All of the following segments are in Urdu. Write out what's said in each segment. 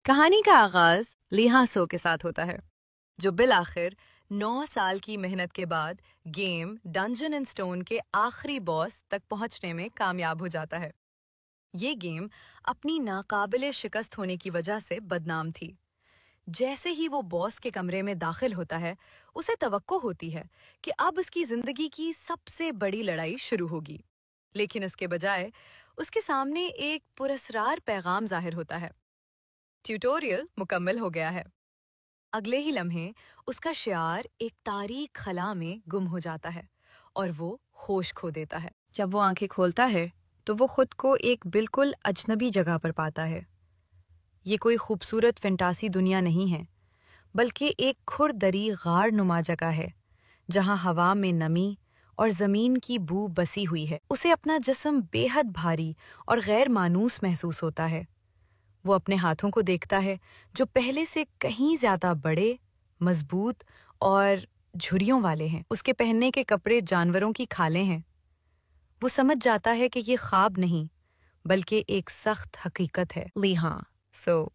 کہانی کا آغاز لی ہانسو کے ساتھ ہوتا ہے، جو بالآخر 9 سال کی محنت کے بعد گیم ڈنجن اینڈ سٹون کے آخری باس تک پہنچنے میں کامیاب ہو جاتا ہے۔ یہ گیم اپنی ناقابل شکست ہونے کی وجہ سے بدنام تھی۔ جیسے ہی وہ باس کے کمرے میں داخل ہوتا ہے، اسے توقع ہوتی ہے کہ اب اس کی زندگی کی سب سے بڑی لڑائی شروع ہوگی، لیکن اس کے بجائے اس کے سامنے ایک پراسرار پیغام ظاہر ہوتا ہے۔ ٹیوٹوریل مکمل ہو گیا ہے۔ اگلے ہی لمحے اس کا شعار ایک تاریک خلا میں گم ہو جاتا ہے اور وہ ہوش کھو دیتا ہے۔ جب وہ آنکھیں کھولتا ہے تو وہ خود کو ایک بالکل اجنبی جگہ پر پاتا ہے۔ یہ کوئی خوبصورت فینٹاسی دنیا نہیں ہے، بلکہ ایک کھردری غار نما جگہ ہے جہاں ہوا میں نمی اور زمین کی بو بسی ہوئی ہے۔ اسے اپنا جسم بے حد بھاری اور غیر مانوس محسوس ہوتا ہے۔ وہ اپنے ہاتھوں کو دیکھتا ہے جو پہلے سے کہیں زیادہ بڑے، مضبوط اور جھریوں والے ہیں۔ اس کے پہننے کے کپڑے جانوروں کی کھالیں ہیں۔ وہ سمجھ جاتا ہے کہ یہ خواب نہیں بلکہ ایک سخت حقیقت ہے۔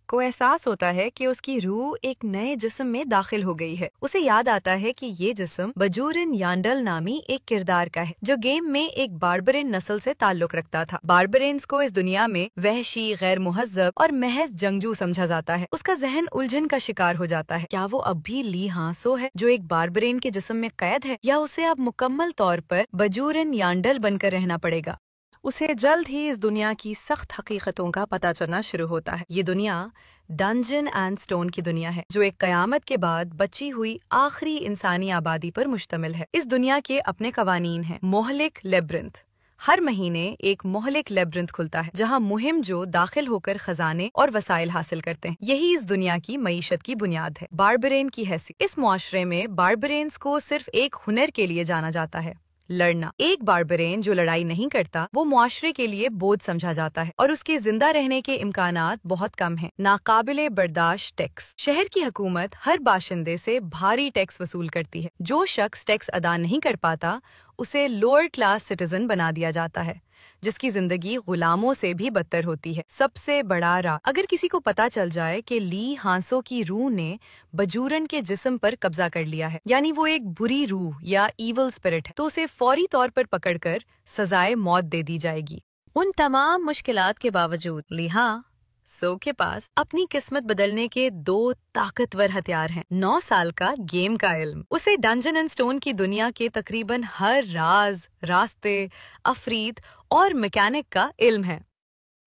کو احساس ہوتا ہے کہ اس کی روح ایک نئے جسم میں داخل ہو گئی ہے۔ اسے یاد آتا ہے کہ یہ جسم بجورن یانڈل نامی ایک کردار کا ہے جو گیم میں ایک باربرین نسل سے تعلق رکھتا تھا۔ باربرینز کو اس دنیا میں وحشی، غیر مہذب اور محض جنگجو سمجھا جاتا ہے۔ اس کا ذہن الجھن کا شکار ہو جاتا ہے۔ کیا وہ اب بھی لی ہانسو ہے جو ایک باربرین کے جسم میں قید ہے، یا اسے اب مکمل طور پر بجورن یانڈل بن کر رہنا پڑے گا؟ اسے جلد ہی اس دنیا کی سخت حقیقتوں کا پتہ چلنا شروع ہوتا ہے۔ یہ دنیا ڈنجن اینڈ سٹون کی دنیا ہے جو ایک قیامت کے بعد بچی ہوئی آخری انسانی آبادی پر مشتمل ہے۔ اس دنیا کے اپنے قوانین ہیں۔ مہلک لیبرنتھ، ہر مہینے ایک مہلک لیبرنتھ کھلتا ہے جہاں مہم جو داخل ہو کر خزانے اور وسائل حاصل کرتے ہیں۔ یہی اس دنیا کی معیشت کی بنیاد ہے۔ باربرین کی حیثیت، اس معاشرے میں باربرینز کو صرف ایک ہنر کے لیے جانا جاتا ہے، لڑنا۔ ایک باربرین جو لڑائی نہیں کرتا وہ معاشرے کے لیے بوجھ سمجھا جاتا ہے اور اس کے زندہ رہنے کے امکانات بہت کم ہیں۔ ناقابل برداشت ٹیکس، شہر کی حکومت ہر باشندے سے بھاری ٹیکس وصول کرتی ہے۔ جو شخص ٹیکس ادا نہیں کر پاتا اسے لوور کلاس سٹیزن بنا دیا جاتا ہے، جس کی زندگی غلاموں سے بھی بدتر ہوتی ہے۔ سب سے بڑا راز، اگر کسی کو پتا چل جائے کہ لی ہانسو کی روح نے بجورن کے جسم پر قبضہ کر لیا ہے، یعنی وہ ایک بری روح یا ایول اسپرٹ ہے، تو اسے فوری طور پر پکڑ کر سزائے موت دے دی جائے گی۔ ان تمام مشکلات کے باوجود لی ہانسو کے پاس اپنی قسمت بدلنے کے 2 طاقتور ہتھیار ہیں۔ 9 سال کا گیم کا علم، اسے ڈنجن اینڈ سٹون کی دنیا کے تقریباً ہر راز، راستے، عفریت اور میکینک کا علم ہے۔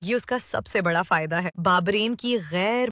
یہ اس کا سب سے بڑا فائدہ ہے۔ باربرین کی غیر